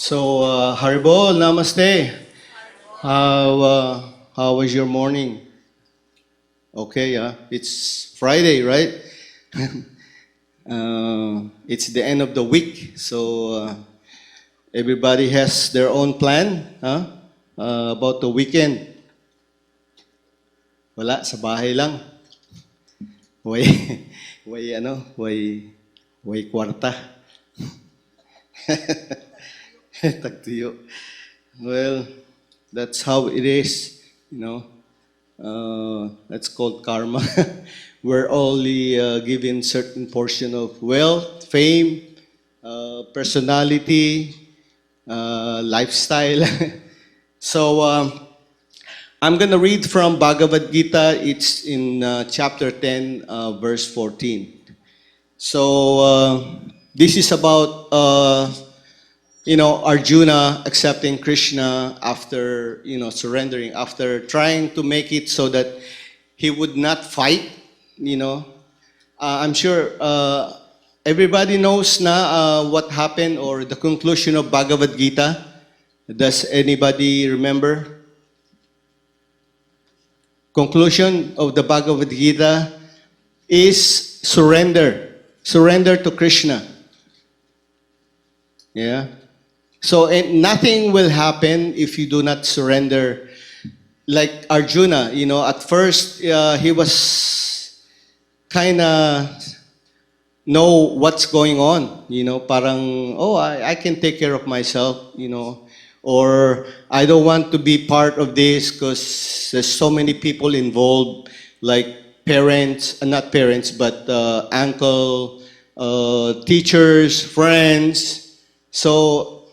So, Haribol, namaste. How was your morning? Okay, it's Friday, right? It's the end of the week, so everybody has their own plan, about the weekend. Wala, sa bahay lang. Way, way kwarta. Tagtuyo. Well, that's how it is, you know. That's called karma. We're only given certain portion of wealth, fame, personality, lifestyle. So I'm going to read from Bhagavad Gita. It's in chapter 10, verse 14. So this is about Arjuna accepting Krishna after, surrendering, after trying to make it so that he would not fight, I'm sure everybody knows na what happened or the conclusion of Bhagavad Gita. Does anybody remember? Conclusion of the Bhagavad Gita is surrender. Surrender to Krishna. Yeah. So nothing will happen if you do not surrender like Arjuna, at first he was kind of know what's going on, parang, oh, I can take care of myself, or I don't want to be part of this because there's so many people involved, like parents, not parents, but uncle, teachers, friends. So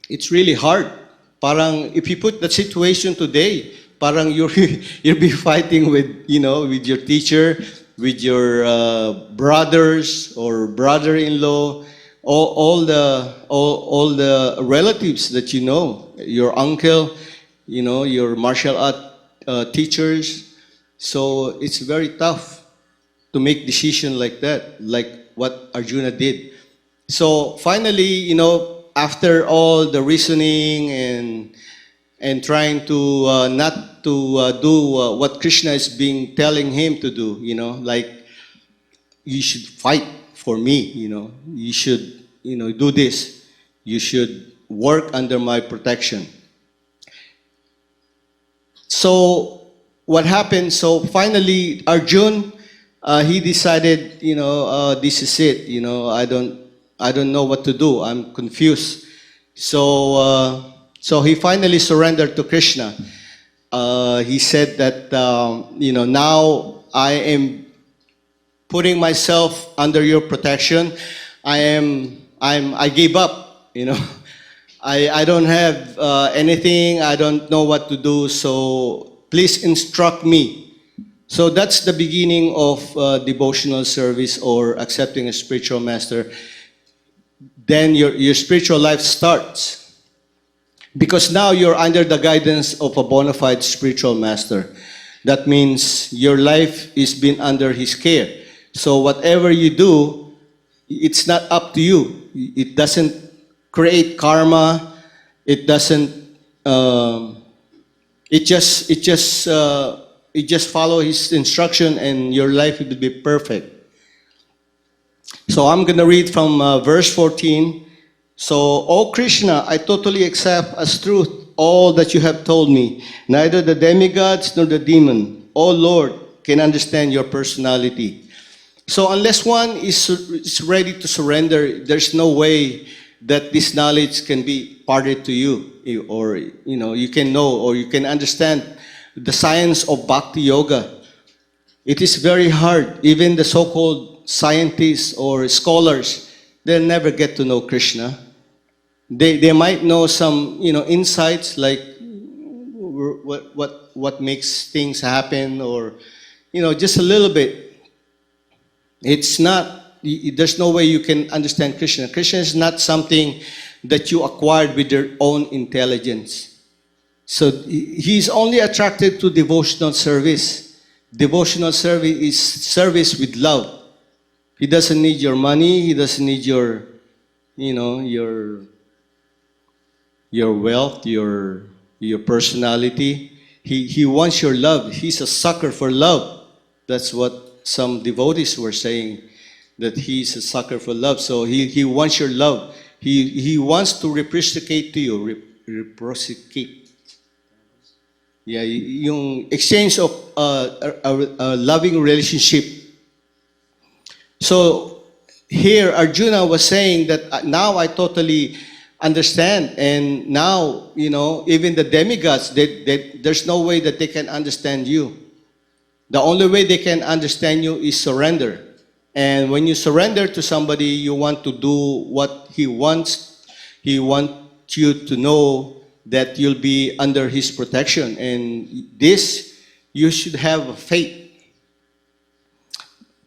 it's really hard. Parang if you put the situation today, parang you'll be fighting with with your teacher, with your brothers or brother-in-law, all the relatives that your uncle, your martial art teachers. So it's very tough to make decision like that, like what Arjuna did. So finally, after all the reasoning and trying to not to do what Krishna is being telling him to do, like you should fight for me, you should, do this, you should work under my protection. So what happened? So finally, Arjun, he decided, this is it. I don't know what to do. I'm confused. So he finally surrendered to Krishna. He said that, now I am putting myself under your protection. I gave up. I don't have anything. I don't know what to do. So please instruct me. So that's the beginning of devotional service or accepting a spiritual master. Then your spiritual life starts. Because now you're under the guidance of a bona fide spiritual master. That means your life is being under his care. So whatever you do, it's not up to you. It doesn't create karma. It doesn't. It just follow his instruction, and your life will be perfect. So I'm gonna read from verse 14. So, O Krishna, I totally accept as truth all that you have told me. Neither the demigods nor the demon, O Lord, can understand your personality. So unless one is ready to surrender, there's no way that this knowledge can be imparted to you, or you can know or you can understand the science of bhakti yoga. It is very hard. Even the so-called scientists or scholars, they'll never get to know Krishna. They might know some insights like what makes things happen, or just a little bit. It's not, there's no way you can understand Krishna. Krishna is not something that you acquired with your own intelligence. So he's only attracted to devotional service. Devotional service is service with love. He doesn't need your money. He doesn't need your wealth, your personality. He wants your love. He's a sucker for love. That's what some devotees were saying, that he's a sucker for love. So he wants your love. He wants to reciprocate to you. Reciprocate. Yeah, yung exchange of a loving relationship. So here Arjuna was saying that now I totally understand, and now even the demigods, there's no way that they can understand you. The only way they can understand you is surrender. And when you surrender to somebody, you want to do what he wants. He wants you to know that you'll be under his protection. And this, you should have faith.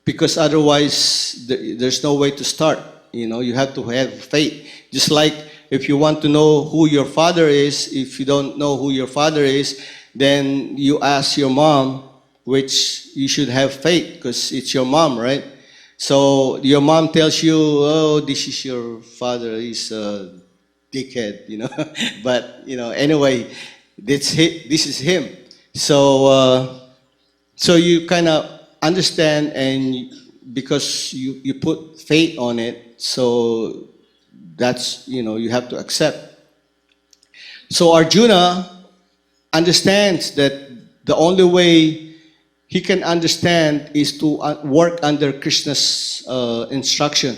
Because otherwise, there's no way to start. You have to have faith. Just like if you want to know who your father is, if you don't know who your father is, then you ask your mom, which you should have faith because it's your mom, right? So your mom tells you, oh, this is your father, he's a dickhead, But, anyway, this is him. So, so you kind of understand, and because you put faith on it, so that's, you have to accept. So Arjuna, understands that the only way he can understand is to work under Krishna's instruction.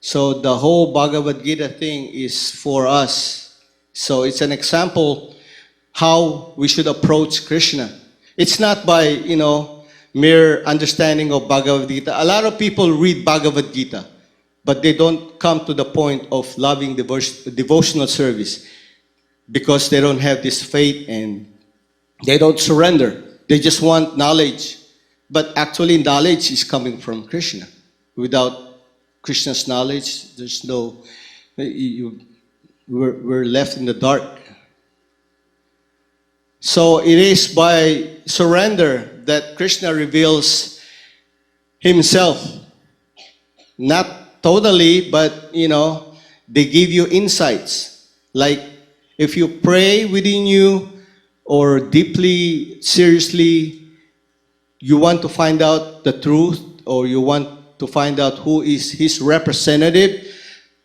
So the whole Bhagavad Gita thing is for us. So it's an example how we should approach Krishna. It's not by, mere understanding of Bhagavad Gita. A lot of people read Bhagavad Gita, but they don't come to the point of loving devotional service because they don't have this faith and they don't surrender. They just want knowledge. But actually, knowledge is coming from Krishna. Without Krishna's knowledge, there's no, we're left in the dark. So it is by surrender that Krishna reveals himself. Not totally, but they give you insights. Like if you pray within you or deeply, seriously, you want to find out the truth or you want to find out who is his representative,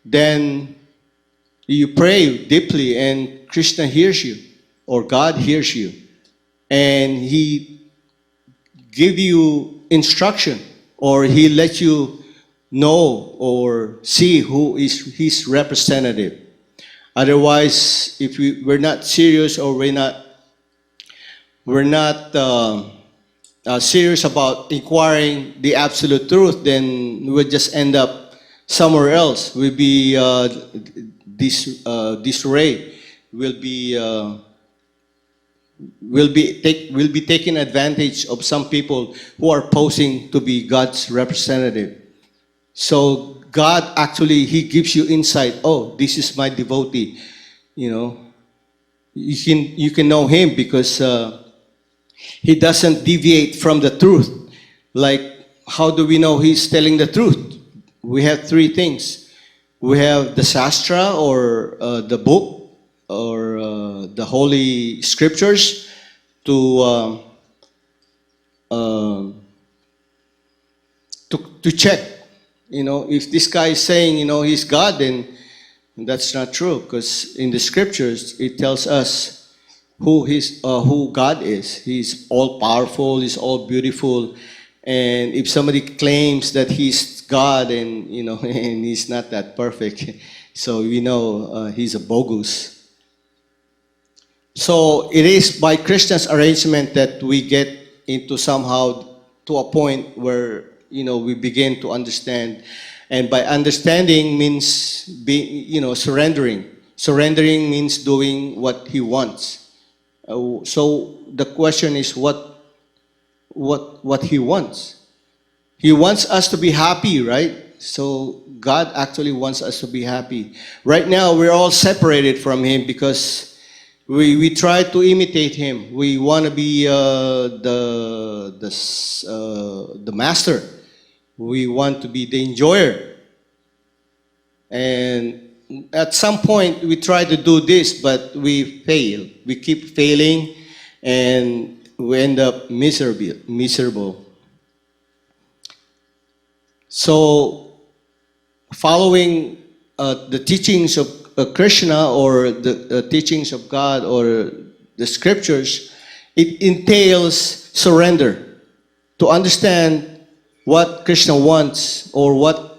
then you pray deeply and Krishna hears you or God hears you and he give you instruction or he lets you know or see who is his representative. Otherwise, if we're not serious or we're not serious about inquiring the absolute truth, then we'll just end up somewhere else. We'll be disarray. We'll be taking advantage of some people who are posing to be God's representative. So God actually, he gives you insight. Oh, this is my devotee. You can know him because he doesn't deviate from the truth. Like, how do we know he's telling the truth? We have three things. We have the Shastra or the book or the Holy Scriptures to check. If this guy is saying, he's God, then that's not true because in the Scriptures it tells us who God is. He's all powerful, he's all beautiful. And if somebody claims that he's God and and he's not that perfect, so we know he's a bogus. So it is by Krishna's arrangement that we get into somehow to a point where we begin to understand. And by understanding means surrendering. Surrendering means doing what he wants. So the question is what he wants. He wants us to be happy, right? So God actually wants us to be happy. Right now we're all separated from him because we try to imitate him. We want to be the master. We want to be the enjoyer. And at some point, we try to do this, but we fail. We keep failing, and we end up miserable. So, following the teachings of Krishna or the teachings of God or the Scriptures, it entails surrender. To understand what Krishna wants or what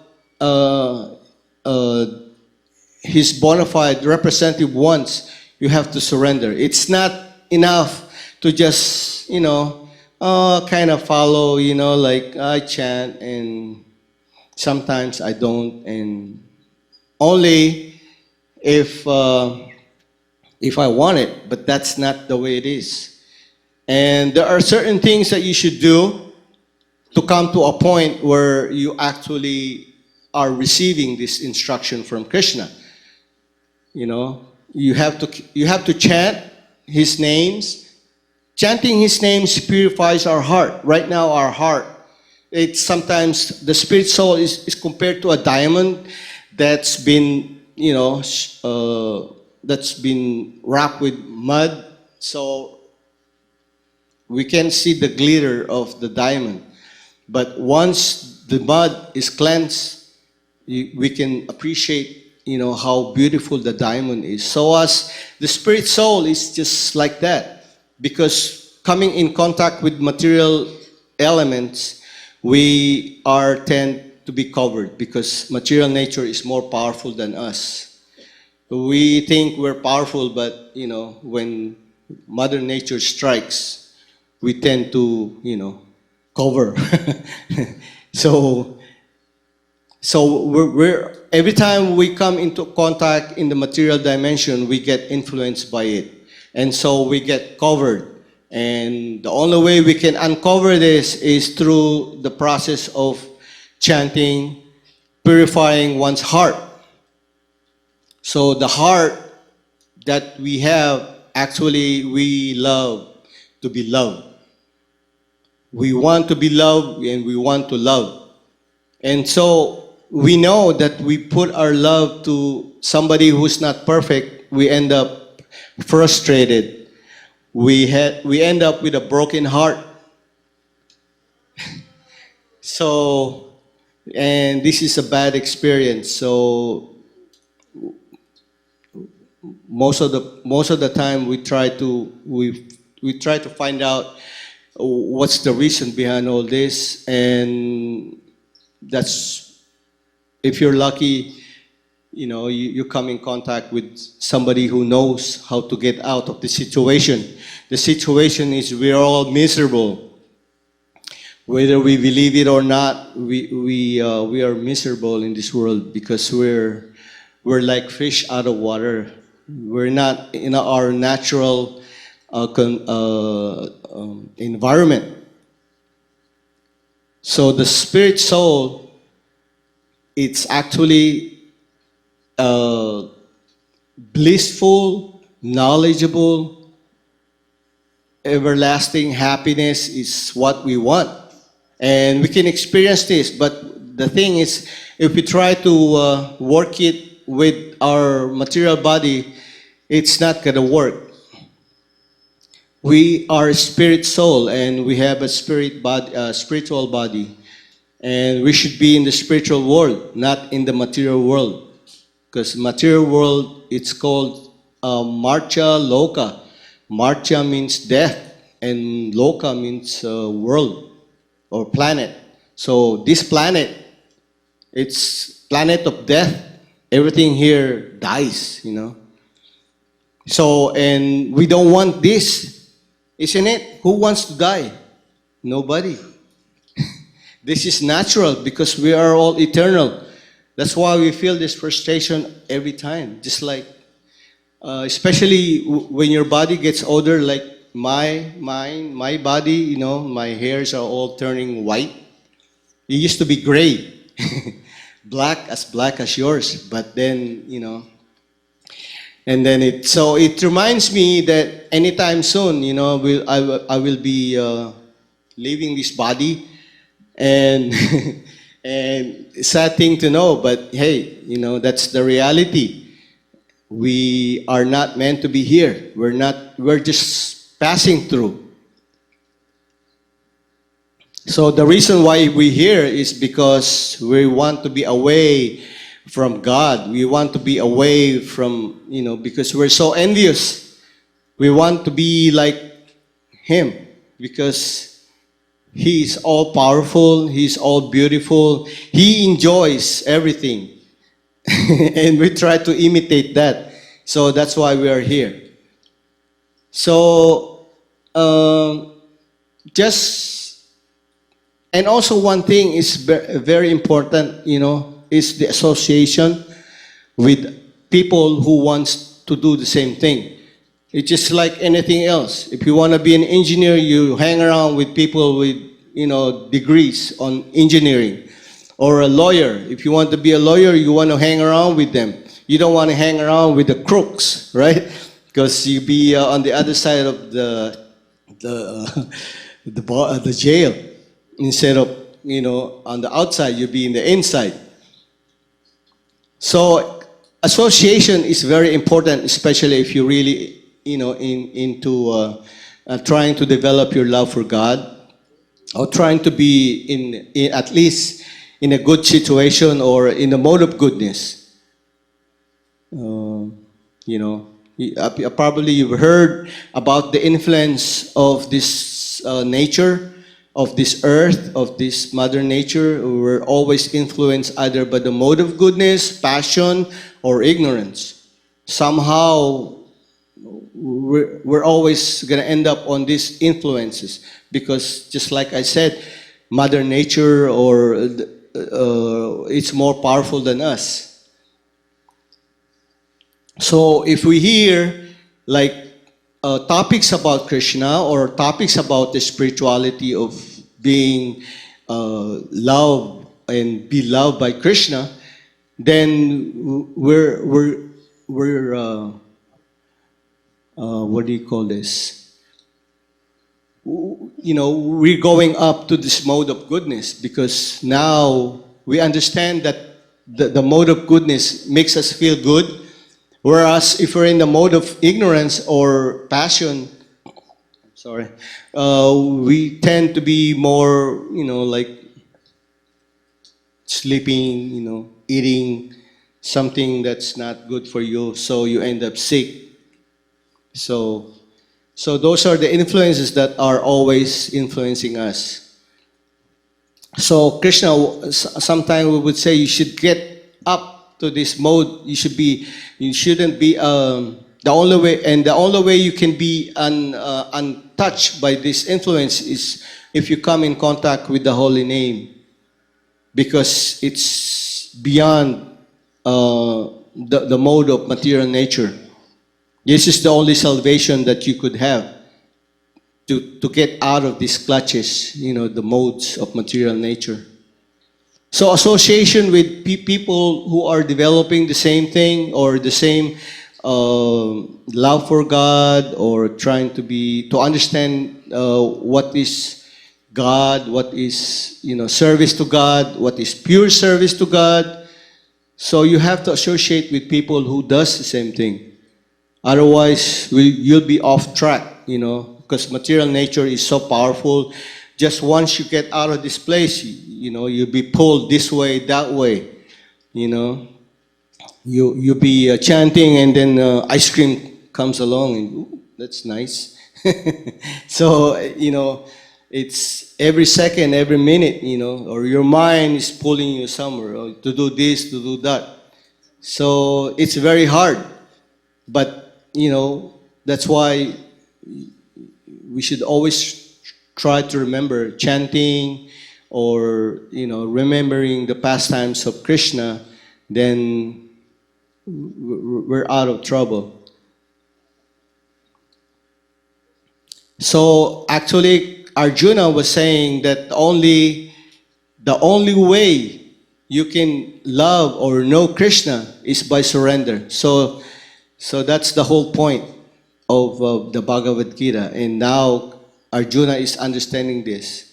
his bona fide representative wants, you have to surrender. It's not enough to just, kind of follow, like I chant and sometimes I don't, and only if I want it, but that's not the way it is. And there are certain things that you should do to come to a point where you actually are receiving this instruction from Krishna. You have to chant his names. Chanting his names purifies our heart. Right now, our heart, it's sometimes the spirit soul is compared to a diamond that's been, that's been wrapped with mud. So we can see the glitter of the diamond. But once the mud is cleansed, we can appreciate how beautiful the diamond is. So as the spirit soul is just like that, because coming in contact with material elements, we are tend to be covered because material nature is more powerful than us. We think we're powerful, but when Mother Nature strikes, we tend to cover. so we're every time we come into contact in the material dimension, we get influenced by it, and so we get covered. And the only way we can uncover this is through the process of chanting, purifying one's heart. So the heart that we have, actually, we love to be loved. We want to be loved and we want to love. And so we know that we put our love to somebody who's not perfect, we end up frustrated. We end up with a broken heart. So, and this is a bad experience. So most of the time we try to find out what's the reason behind all this, and that's, if you're lucky, you come in contact with somebody who knows how to get out of the situation. The situation is we're all miserable. Whether we believe it or not, we are miserable in this world because we're like fish out of water. We're not in our natural environment. So the spirit soul, it's actually blissful, knowledgeable, everlasting happiness is what we want. And we can experience this, but the thing is, if we try to work it with our material body, it's not going to work. We are a spirit soul, and we have a spiritual body, and we should be in the spiritual world, not in the material world. Because material world, it's called Marcha Loka. Marcha means death, and Loka means world or planet. So this planet, it's planet of death. Everything here dies, So, and we don't want this, isn't it? Who wants to die? Nobody. This is natural because we are all eternal. That's why we feel this frustration every time. Just like, especially when your body gets older, like my body, my hairs are all turning white. It used to be gray, black as yours. But then, and then it reminds me that anytime soon, I will be leaving this body, and and sad thing to know, but hey, that's the reality. We are not meant to be here. We're just passing through. So the reason why we're here is because we want to be away from God. We want to be away from, because we're so envious. We want to be like Him because He's all powerful, He's all beautiful, He enjoys everything. And we try to imitate that. So that's why we are here. So, and also one thing is very important, is the association with people who wants to do the same thing. It's just like anything else. If you want to be an engineer, you hang around with people with, degrees on engineering. Or a lawyer. If you want to be a lawyer, you want to hang around with them. You don't want to hang around with the crooks, right? Because you be on the other side of the jail instead of on the outside. You be in the inside. So association is very important, especially if you really into trying to develop your love for God, or trying to be in at least in a good situation or in a mode of goodness. Uh, you know, probably you've heard about the influence of this nature, of this earth, of this mother nature. We're always influenced either by the mode of goodness, passion, or ignorance. Somehow, we're always going to end up on these influences because, just like I said, mother nature or it's more powerful than us. So if we hear like topics about Krishna or topics about the spirituality of being loved and be loved by Krishna, then we're what do you call this? You know, we're going up to this mode of goodness because now we understand that the mode of goodness makes us feel good. Whereas if we're in the mode of ignorance or passion, sorry, we tend to be more, you know, like sleeping, you know, eating something that's not good for you, so you end up sick. So those are the influences that are always influencing us. So Krishna, sometimes we would say you should get up to this mode. You shouldn't be the only way, and the only way you can be untouched by this influence is if you come in contact with the holy name, because it's beyond the mode of material nature. This is the only salvation that you could have to get out of these clutches, you know, the modes of material nature. So association with people who are developing the same thing or the same love for God or trying to understand what is God, what is, you know, service to God, what is pure service to God. So you have to associate with people who does the same thing. Otherwise, you'll be off track, you know, because material nature is so powerful. Just once you get out of this place, you know, you'll be pulled this way, that way, you know. You'll be chanting and then ice cream comes along and, ooh, that's nice. So, you know, it's every second, every minute, you know, or your mind is pulling you somewhere or to do this, to do that. So it's very hard. But you know, that's why we should always try to remember chanting or, you know, remembering the pastimes of Krishna, then we're out of trouble. So actually, Arjuna was saying that the only way you can love or know Krishna is by surrender. So that's the whole point of the Bhagavad Gita. And now Arjuna is understanding this.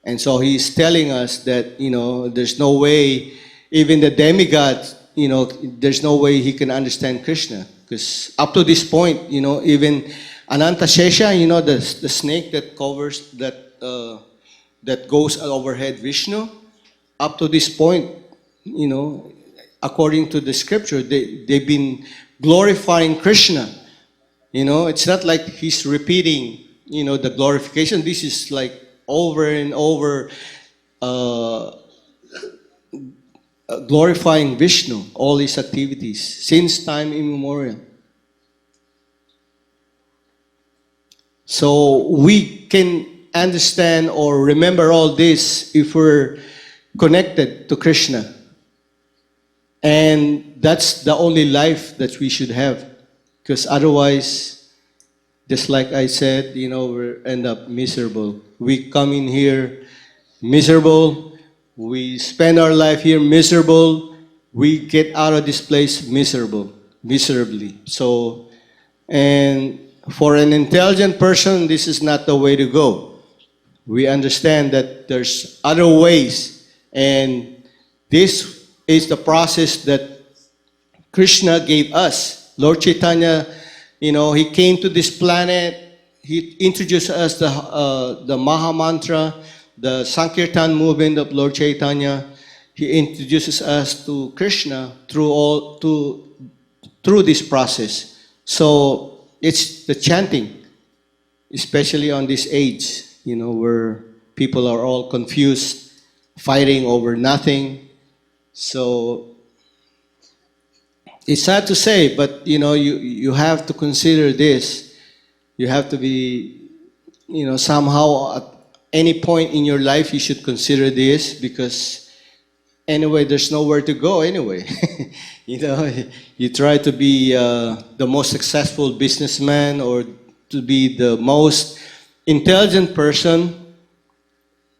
And so he's telling us that, you know, there's no way, even the demigod, you know, there's no way he can understand Krishna. Because up to this point, you know, even Anantashesha, you know, the snake that covers, that goes overhead Vishnu, up to this point, you know, according to the scripture, they've been glorifying Krishna. You know, it's not like he's repeating, you know, the glorification. This is like over and over glorifying Vishnu, all his activities, since time immemorial. So we can understand or remember all this if we're connected to Krishna. And that's the only life that we should have. Because otherwise, just like I said, you know, we end up miserable. We come in here miserable. We spend our life here miserable. We get out of this place miserably. So, and for an intelligent person, this is not the way to go. We understand that there's other ways, and this is the process that Krishna gave us. Lord Chaitanya, you know, he came to this planet. He introduced us the Maha Mantra, the Sankirtan movement of Lord Chaitanya. He introduces us to Krishna through through this process. So it's the chanting, especially on this age, where people are all confused, fighting over nothing. So it's sad to say, but you have to consider this. You have to be, somehow at any point in your life you should consider this because anyway, there's nowhere to go anyway. you know, you try to be the most successful businessman or to be the most intelligent person.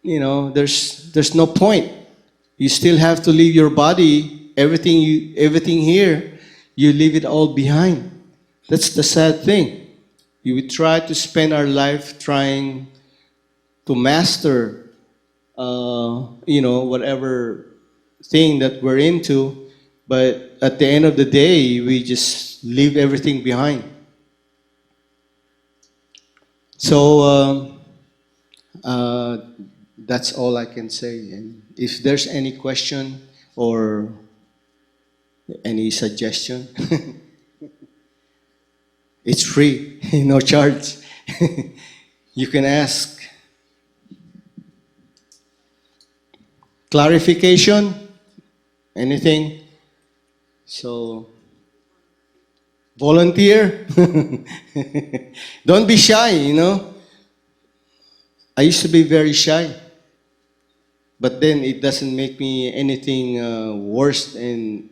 There's no point. You still have to leave your body. Everything here, you leave it all behind. That's the sad thing. We try to spend our life trying to master, whatever thing that we're into, but at the end of the day, we just leave everything behind. So uh, that's all I can say. And if there's any question or any suggestion, it's free, no charge. You can ask. Clarification? Anything? So, volunteer? Don't be shy. I used to be very shy, but then it doesn't make me anything worse than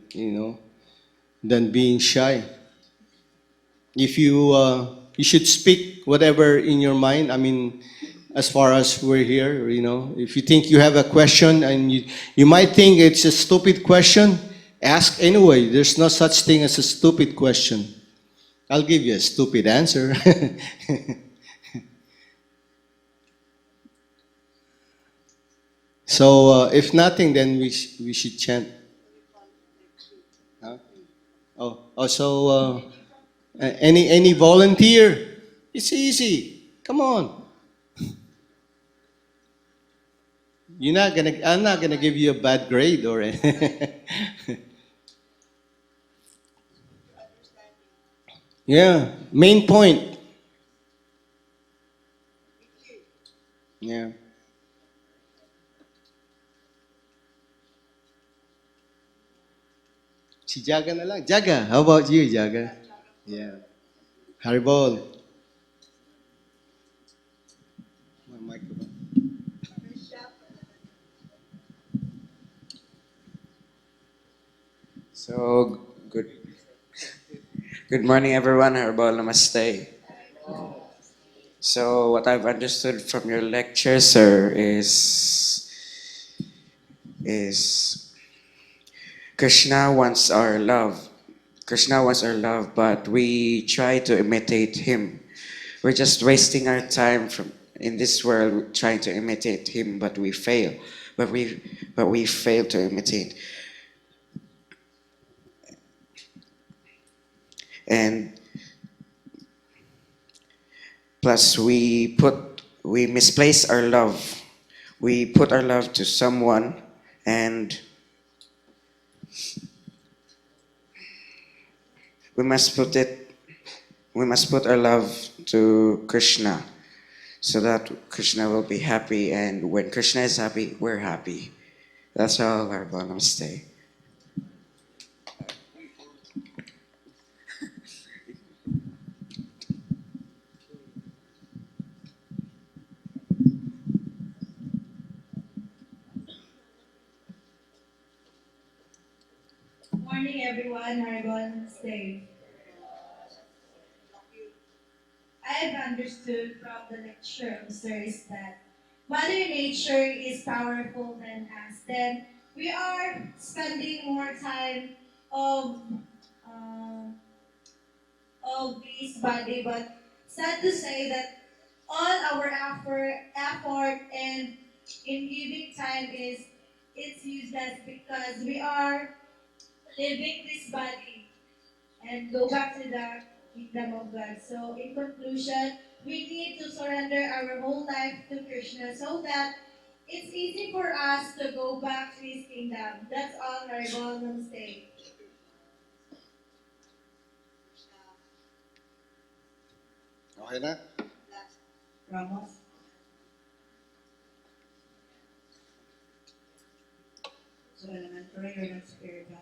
being shy. If you should speak whatever in your mind. I mean, as far as we're here, if you think you have a question and you might think it's a stupid question, ask anyway. There's no such thing as a stupid question. I'll give you a stupid answer. So if nothing, then we should chant. Huh? So any volunteer? It's easy. Come on. I'm not gonna give you a bad grade or yeah. Main point. Yeah. Si Jaga na lang. Jaga, how about you, Jaga? Yeah. Haribol. My microphone. So good morning everyone. Herbal namaste. So what I've understood from your lecture, sir, is Krishna wants our love. Krishna wants our love, but we try to imitate him. We're just wasting our time from in this world trying to imitate him, but we fail. But we fail to imitate. And plus we misplace our love. We put our love to someone, and we must put it we must put our love to Krishna so that Krishna will be happy, and when Krishna is happy, we're happy. That's all our namaste. Morning, everyone. Haribon stay. I've understood from the lecture of Sir is that Mother Nature is powerful than us. Then we are spending more time of uh, of this body, but sad to say that all our effort and in giving time is it's useless because we are living this body and go back to the kingdom of God. So, in conclusion, we need to surrender our whole life to Krishna so that it's easy for us to go back to His kingdom. That's all, Haribol. Namaste. Okay na? Ramos. So elementary or not spiritual.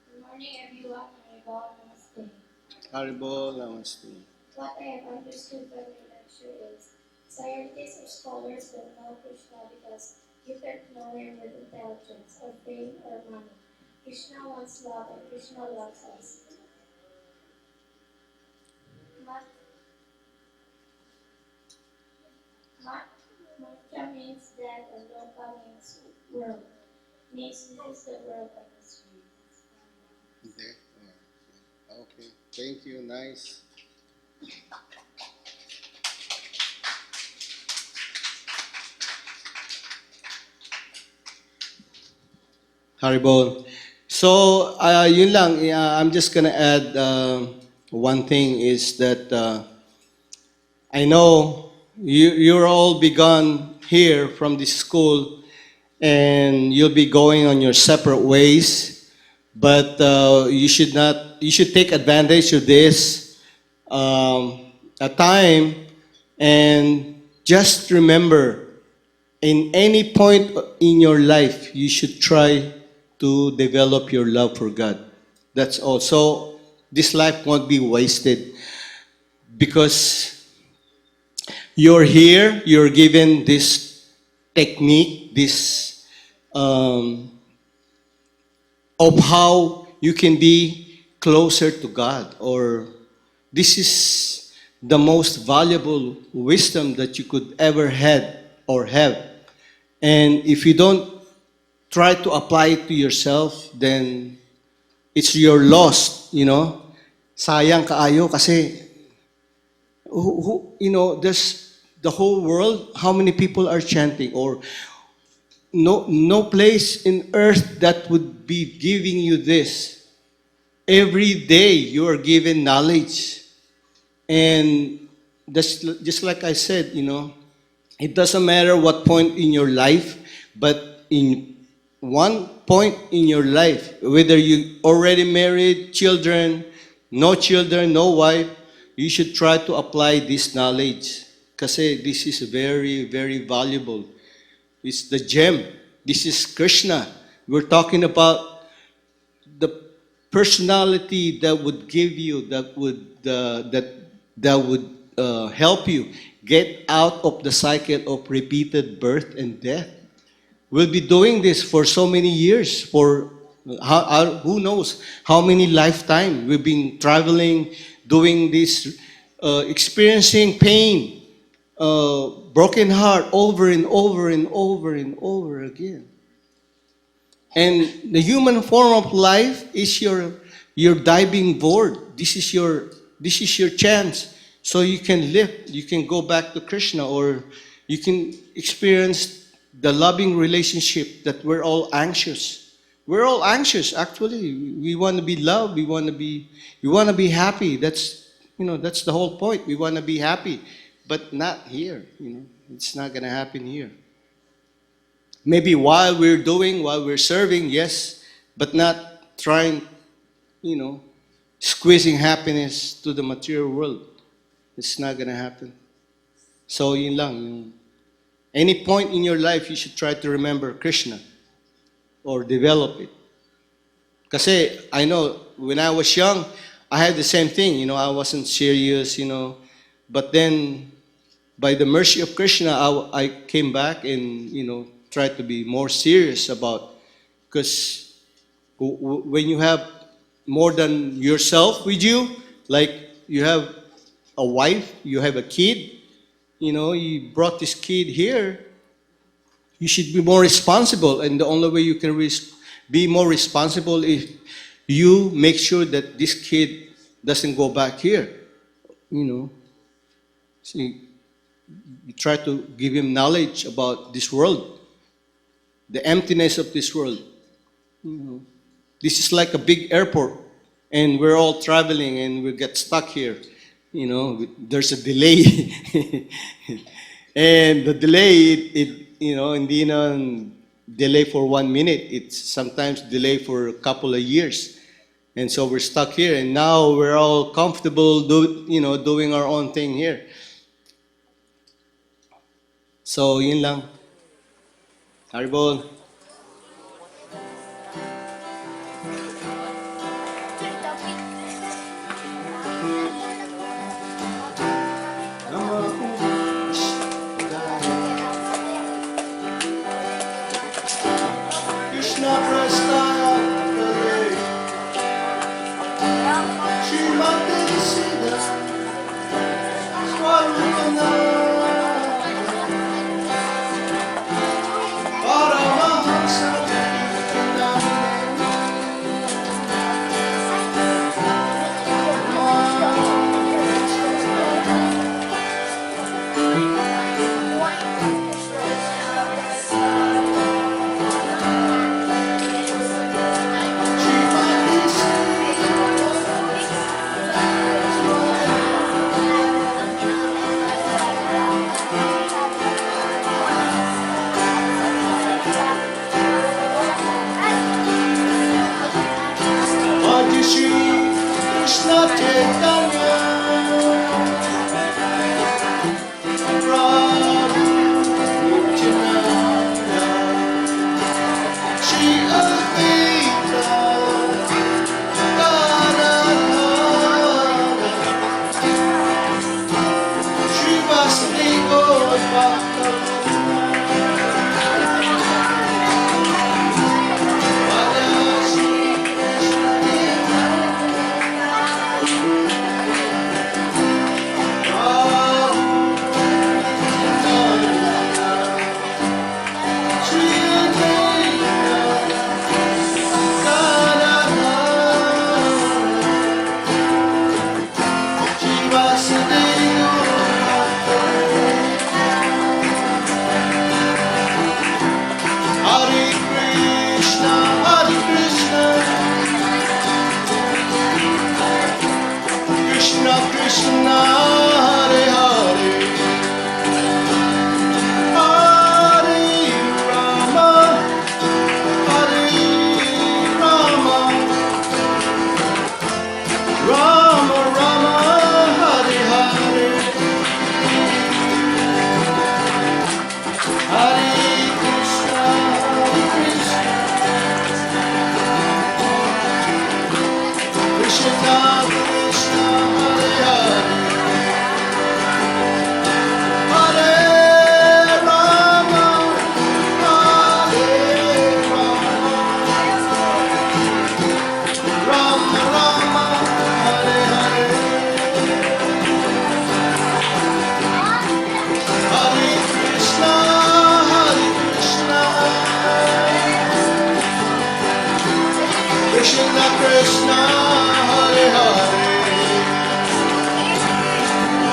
Good morning, everyone. Haribol, namaste. Haribo, namaste. What I have understood from your lecture is scientists or scholars don't know Krishna because you can't know him with intelligence or fame or money. Krishna wants love and Krishna loves us. Mat- Mat- Moksha means death and Loka means world. Means this is the world of mystery. Okay. Okay. Thank you. Nice. Haribo. So, yun lang. I'm just gonna add one thing is that I know you're all begun here from this school, and you'll be going on your separate ways. But you should not. You should take advantage of this a time, and just remember, in any point in your life, you should try to develop your love for God. That's all. So this life won't be wasted because you're here. You're given this technique, this of how you can be closer to God, or this is the most valuable wisdom that you could ever had or have. And if you don't try to apply it to yourself, then it's your loss, you know. Sayang kaayo kasi there's the whole world, how many people are chanting, or no place in earth that would be giving you this. Every day you are given knowledge. And that's just like I said, it doesn't matter what point in your life, but in one point in your life, whether you already married, children, no wife, you should try to apply this knowledge. Kasi this is very, very valuable. It's the gem. This is Krishna. We're talking about the personality that would give you, that would help you get out of the cycle of repeated birth and death. We'll be doing this for so many years, for who knows how many lifetime we've been traveling, doing this, experiencing pain, broken heart over and over and over and over again. And the human form of life is your diving board. This is your chance. So you can live, you can go back to Krishna, or you can experience the loving relationship that we're all anxious. We're all anxious actually. We want to be loved, we want to be happy. That's the whole point. We want to be happy, but not here. It's not going to happen here. Maybe while we're serving, yes, but not trying, you know, squeezing happiness to the material world. It's not gonna happen. So yun lang. Any point in your life, you should try to remember Krishna or develop it. Kasi I know when I was young, I had the same thing. I wasn't serious. But then, by the mercy of Krishna, I came back and tried to be more serious about, because when you have more than yourself with you, like you have a wife, you have a kid, you brought this kid here, you should be more responsible, and the only way you can be more responsible is you make sure that this kid doesn't go back here. See, you try to give him knowledge about this world, the emptiness of this world. This is like a big airport, and we're all traveling, and we get stuck here. There's a delay, and the delay hindi na delay for 1 minute. It's sometimes delay for a couple of years. And so we're stuck here, and now we're all comfortable, doing our own thing here. So yun lang. Haribol. Krishna Prasthaya Shrimati Siddha Swarupana Paramahamsa Adi Shri Krishna Chaitanya Prabhu Nityananda Shri Advaita Gadadhara Shri Vasudeva Bhakta Hare Krishna, Hare Krishna, Krishna Krishna, Hare Hare, Hare Rama, Hare Rama, Rama Rama, Hare Hare, Hare Krishna, Krishna Krishna, Hare Hare, Hare Rama, Hare Rama, Rama Rama, Hare Hare, Hare Krishna, Krishna Krishna, Hare Hare,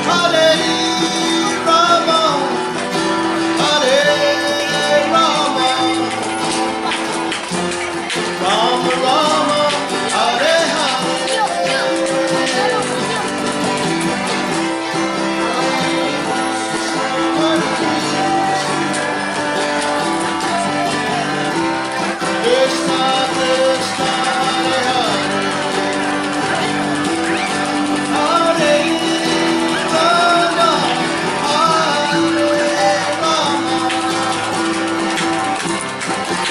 Hare Rama, Hare Rama, Rama Rama, Hare Hare, Krishna Krishna, Hare Hare, Hare Rama, Hare Rama,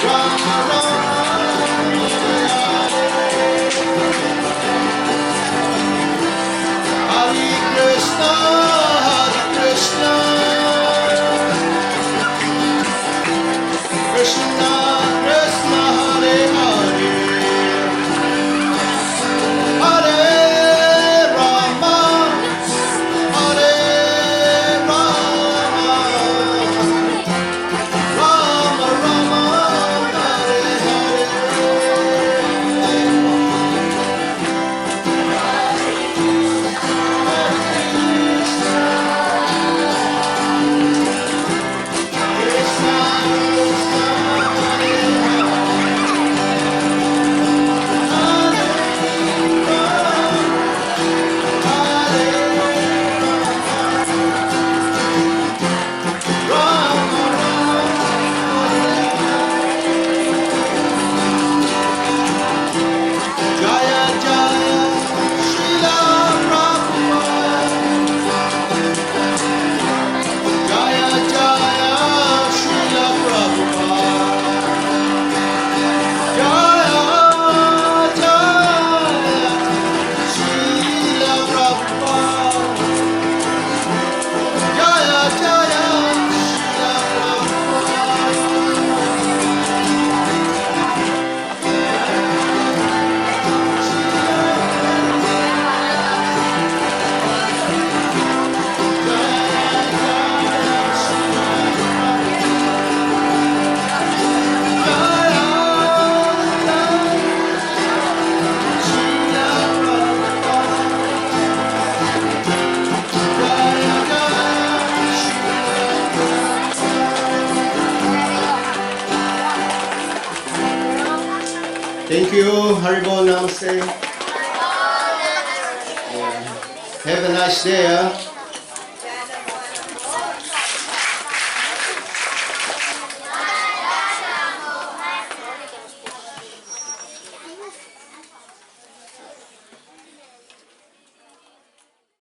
Rama Rama, Hare Krishna, Krishna Krishna, Hare Hare, Hare Rama, Hare Rama, Rama Rama, Hare Thank you. Haribo, namaste. Yeah. Have a nice day.